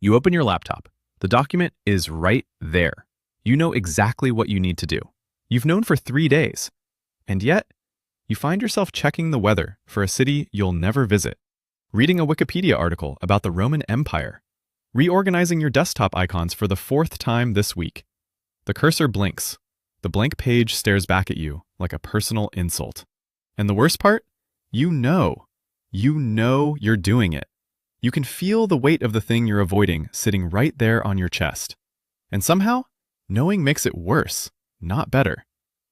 You open your laptop. The document is right there. You know exactly what you need to do. You've known for 3 days. And yet, you find yourself checking the weather for a city you'll never visit, reading a Wikipedia article about the Roman Empire, reorganizing your desktop icons for the 4th time this week. The cursor blinks. The blank page stares back at you like a personal insult. And the worst part? You know you're doing it. You can feel the weight of the thing you're avoiding sitting right there on your chest. And somehow, knowing makes it worse, not better.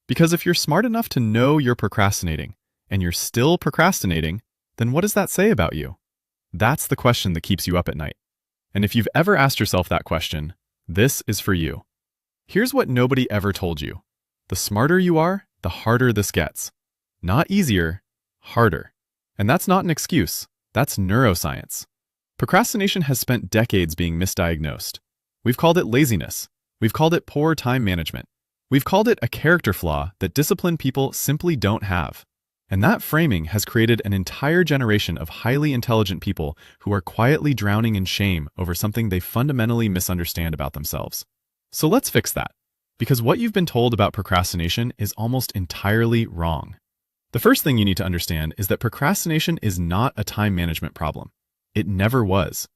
Because if you're smart enough to know you're procrastinating, and you're still procrastinating, then what does that say about you? That's the question that keeps you up at night. And if you've ever asked yourself that question, this is for you. Here's what nobody ever told you. The smarter you are, the harder this gets. Not easier, harder. And that's not an excuse. That's neuroscience. Procrastination has spent decades being misdiagnosed. We've called it laziness. We've called it poor time management. We've called it a character flaw that disciplined people simply don't have. And that framing has created an entire generation of highly intelligent people who are quietly drowning in shame over something they fundamentally misunderstand about themselves. So let's fix that, because what you've been told about procrastination is almost entirely wrong. The first thing you need to understand is that procrastination is not a time management problem. It never was.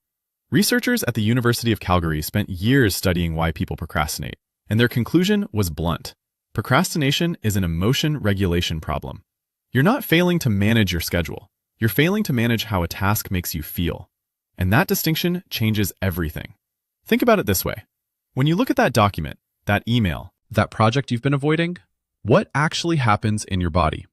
Researchers at the University of Calgary spent years studying why people procrastinate, and their conclusion was blunt. Procrastination is an emotion regulation problem. You're not failing to manage your schedule. You're failing to manage how a task makes you feel. And that distinction changes everything. Think about it this way. When you look at that document, that email, that project you've been avoiding, what actually happens in your body?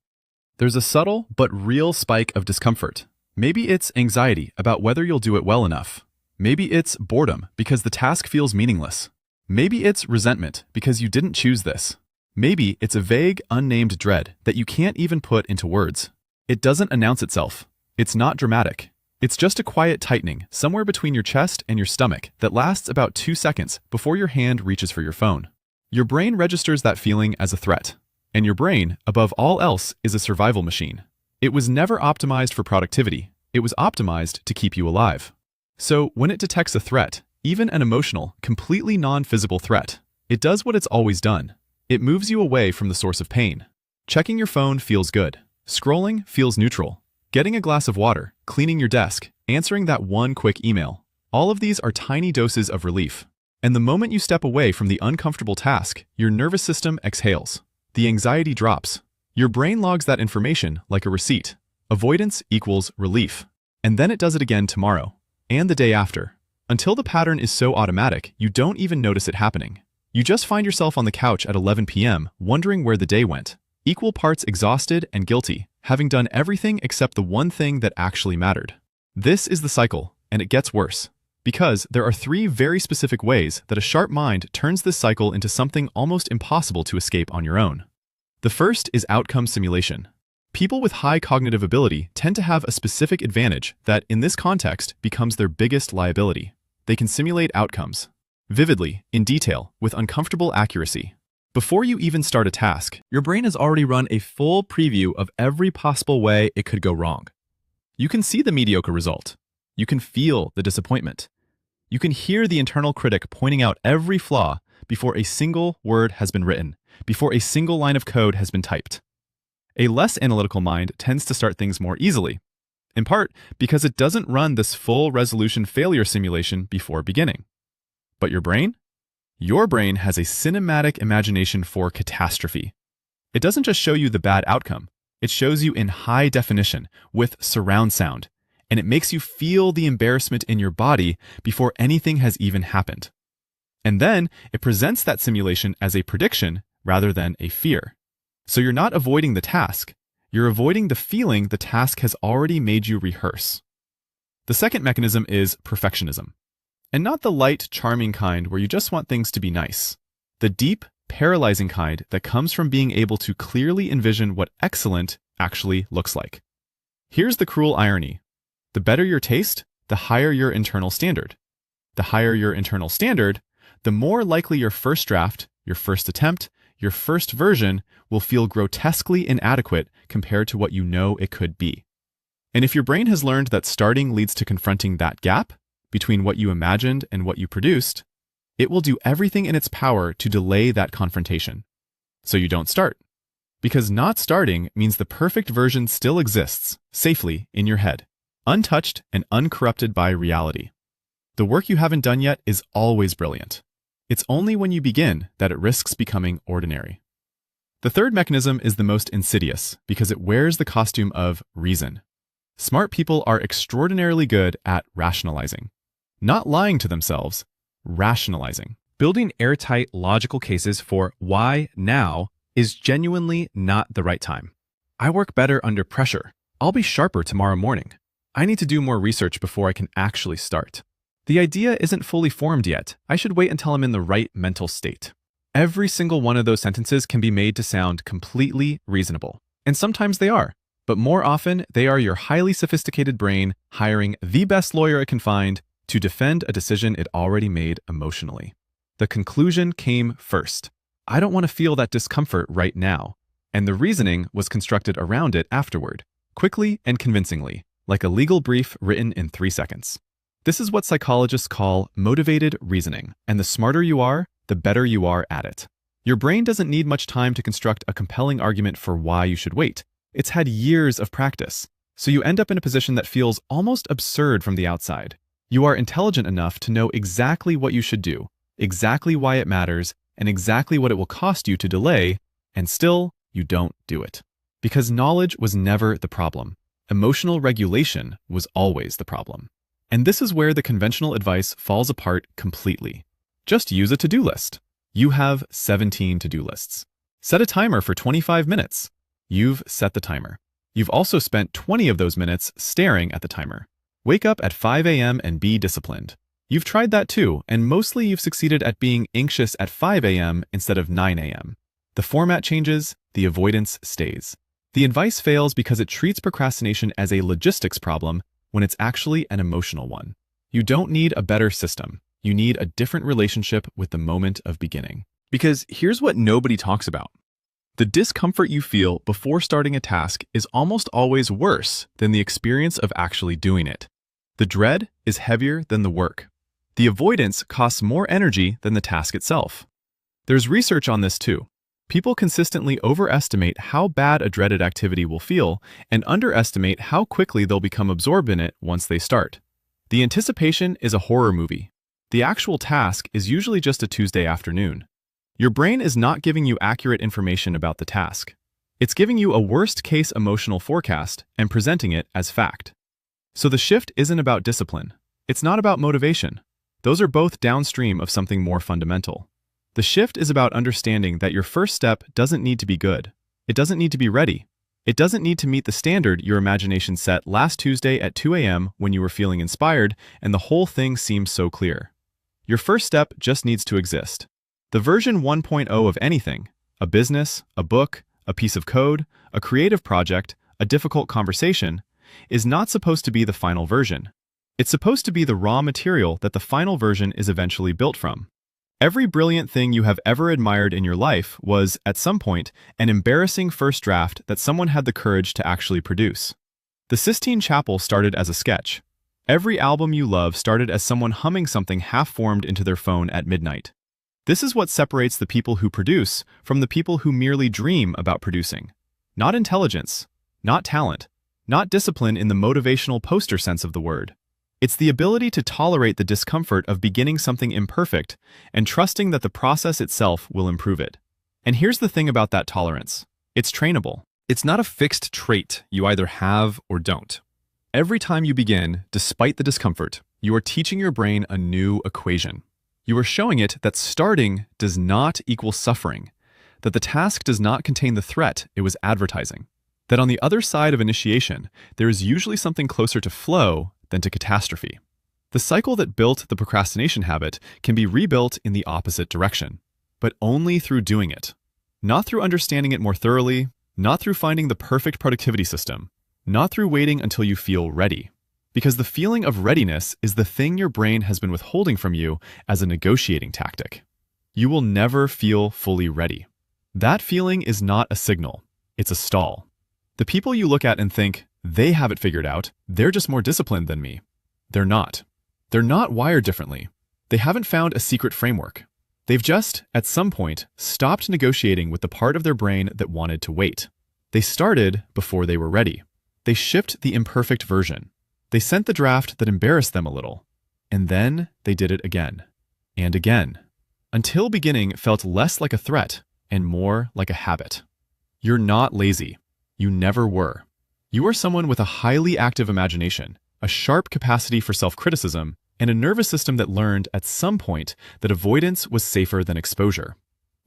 There's a subtle but real spike of discomfort. Maybe it's anxiety about whether you'll do it well enough. Maybe it's boredom because the task feels meaningless. Maybe it's resentment because you didn't choose this. Maybe it's a vague, unnamed dread that you can't even put into words. It doesn't announce itself. It's not dramatic. It's just a quiet tightening somewhere between your chest and your stomach that lasts about 2 seconds before your hand reaches for your phone. Your brain registers that feeling as a threat. And your brain, above all else, is a survival machine. It was never optimized for productivity. It was optimized to keep you alive. So when it detects a threat, even an emotional, completely non-physical threat, it does what it's always done. It moves you away from the source of pain. Checking your phone feels good. Scrolling feels neutral. Getting a glass of water, cleaning your desk, answering that one quick email. All of these are tiny doses of relief. And the moment you step away from the uncomfortable task, your nervous system exhales. The anxiety drops. Your brain logs that information like a receipt. Avoidance equals relief. And then it does it again tomorrow, and the day after, until the pattern is so automatic you don't even notice it happening. You just find yourself on the couch at 11 p.m. wondering where the day went, equal parts exhausted and guilty, having done everything except the one thing that actually mattered. This is the cycle, and it gets worse, because there are 3 very specific ways that a sharp mind turns this cycle into something almost impossible to escape on your own. The first is outcome simulation. People with high cognitive ability tend to have a specific advantage that, in this context, becomes their biggest liability. They can simulate outcomes, vividly, in detail, with uncomfortable accuracy. Before you even start a task, your brain has already run a full preview of every possible way it could go wrong. You can see the mediocre result. You can feel the disappointment. You can hear the internal critic pointing out every flaw before a single word has been written, before a single line of code has been typed. A less analytical mind tends to start things more easily, in part because it doesn't run this full resolution failure simulation before beginning. But your brain? Your brain has a cinematic imagination for catastrophe. It doesn't just show you the bad outcome. It shows you in high definition with surround sound, and it makes you feel the embarrassment in your body before anything has even happened. And then it presents that simulation as a prediction rather than a fear. So you're not avoiding the task. You're avoiding the feeling the task has already made you rehearse. The second mechanism is perfectionism. And not the light, charming kind where you just want things to be nice. The deep, paralyzing kind that comes from being able to clearly envision what excellent actually looks like. Here's the cruel irony. The better your taste, the higher your internal standard. The higher your internal standard, the more likely your first draft, your first attempt, your first version will feel grotesquely inadequate compared to what you know it could be. And if your brain has learned that starting leads to confronting that gap, between what you imagined and what you produced, it will do everything in its power to delay that confrontation. So you don't start. Because not starting means the perfect version still exists, safely in your head, untouched and uncorrupted by reality. The work you haven't done yet is always brilliant. It's only when you begin that it risks becoming ordinary. The third mechanism is the most insidious because it wears the costume of reason. Smart people are extraordinarily good at rationalizing. Not lying to themselves, rationalizing. Building airtight logical cases for why now is genuinely not the right time. I work better under pressure. I'll be sharper tomorrow morning. I need to do more research before I can actually start. The idea isn't fully formed yet. I should wait until I'm in the right mental state. Every single one of those sentences can be made to sound completely reasonable. And sometimes they are. But more often, they are your highly sophisticated brain hiring the best lawyer it can find to defend a decision it already made emotionally. The conclusion came first. I don't want to feel that discomfort right now. And the reasoning was constructed around it afterward, quickly and convincingly, like a legal brief written in 3 seconds. This is what psychologists call motivated reasoning, and the smarter you are, the better you are at it. Your brain doesn't need much time to construct a compelling argument for why you should wait. It's had years of practice, so you end up in a position that feels almost absurd from the outside. You are intelligent enough to know exactly what you should do, exactly why it matters, and exactly what it will cost you to delay, and still, you don't do it. Because knowledge was never the problem. Emotional regulation was always the problem. And this is where the conventional advice falls apart completely. Just use a to-do list. You have 17 to-do lists. Set a timer for 25 minutes. You've set the timer. You've also spent 20 of those minutes staring at the timer. Wake up at 5 a.m. and be disciplined. You've tried that too, and mostly you've succeeded at being anxious at 5 a.m. instead of 9 a.m. The format changes, the avoidance stays. The advice fails because it treats procrastination as a logistics problem when it's actually an emotional one. You don't need a better system. You need a different relationship with the moment of beginning. Because here's what nobody talks about. The discomfort you feel before starting a task is almost always worse than the experience of actually doing it. The dread is heavier than the work. The avoidance costs more energy than the task itself. There's research on this too. People consistently overestimate how bad a dreaded activity will feel and underestimate how quickly they'll become absorbed in it once they start. The anticipation is a horror movie. The actual task is usually just a Tuesday afternoon. Your brain is not giving you accurate information about the task. It's giving you a worst-case emotional forecast and presenting it as fact. So the shift isn't about discipline. It's not about motivation. Those are both downstream of something more fundamental. The shift is about understanding that your first step doesn't need to be good. It doesn't need to be ready. It doesn't need to meet the standard your imagination set last Tuesday at 2 a.m. when you were feeling inspired and the whole thing seemed so clear. Your first step just needs to exist. The version 1.0 of anything, a business, a book, a piece of code, a creative project, a difficult conversation, is not supposed to be the final version. It's supposed to be the raw material that the final version is eventually built from. Every brilliant thing you have ever admired in your life was, at some point, an embarrassing first draft that someone had the courage to actually produce. The Sistine Chapel started as a sketch. Every album you love started as someone humming something half-formed into their phone at midnight. This is what separates the people who produce from the people who merely dream about producing. Not intelligence, not talent, not discipline in the motivational poster sense of the word. It's the ability to tolerate the discomfort of beginning something imperfect and trusting that the process itself will improve it. And here's the thing about that tolerance. It's trainable. It's not a fixed trait you either have or don't. Every time you begin, despite the discomfort, you are teaching your brain a new equation. You are showing it that starting does not equal suffering, that the task does not contain the threat it was advertising, that on the other side of initiation, there is usually something closer to flow than to catastrophe. The cycle that built the procrastination habit can be rebuilt in the opposite direction, but only through doing it. Not through understanding it more thoroughly, not through finding the perfect productivity system, not through waiting until you feel ready. Because the feeling of readiness is the thing your brain has been withholding from you as a negotiating tactic. You will never feel fully ready. That feeling is not a signal, it's a stall. The people you look at and think, they have it figured out, they're just more disciplined than me. They're not. They're not wired differently. They haven't found a secret framework. They've just, at some point, stopped negotiating with the part of their brain that wanted to wait. They started before they were ready. They shipped the imperfect version. They sent the draft that embarrassed them a little. And then they did it again. And again. Until beginning felt less like a threat and more like a habit. You're not lazy. You never were. You are someone with a highly active imagination, a sharp capacity for self-criticism, and a nervous system that learned at some point that avoidance was safer than exposure.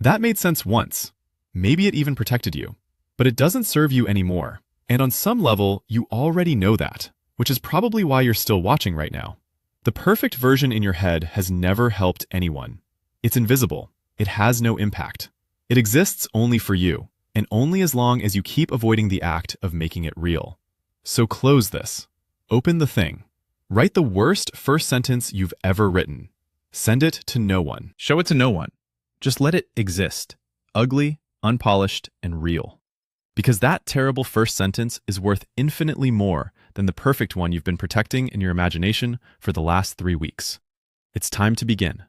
That made sense once. Maybe it even protected you. But it doesn't serve you anymore. And on some level, you already know that, which is probably why you're still watching right now. The perfect version in your head has never helped anyone. It's invisible. It has no impact. It exists only for you, and only as long as you keep avoiding the act of making it real. So close this. Open the thing. Write the worst first sentence you've ever written. Send it to no one. Show it to no one. Just let it exist. Ugly, unpolished, and real. Because that terrible first sentence is worth infinitely more than the perfect one you've been protecting in your imagination for the last 3 weeks. It's time to begin.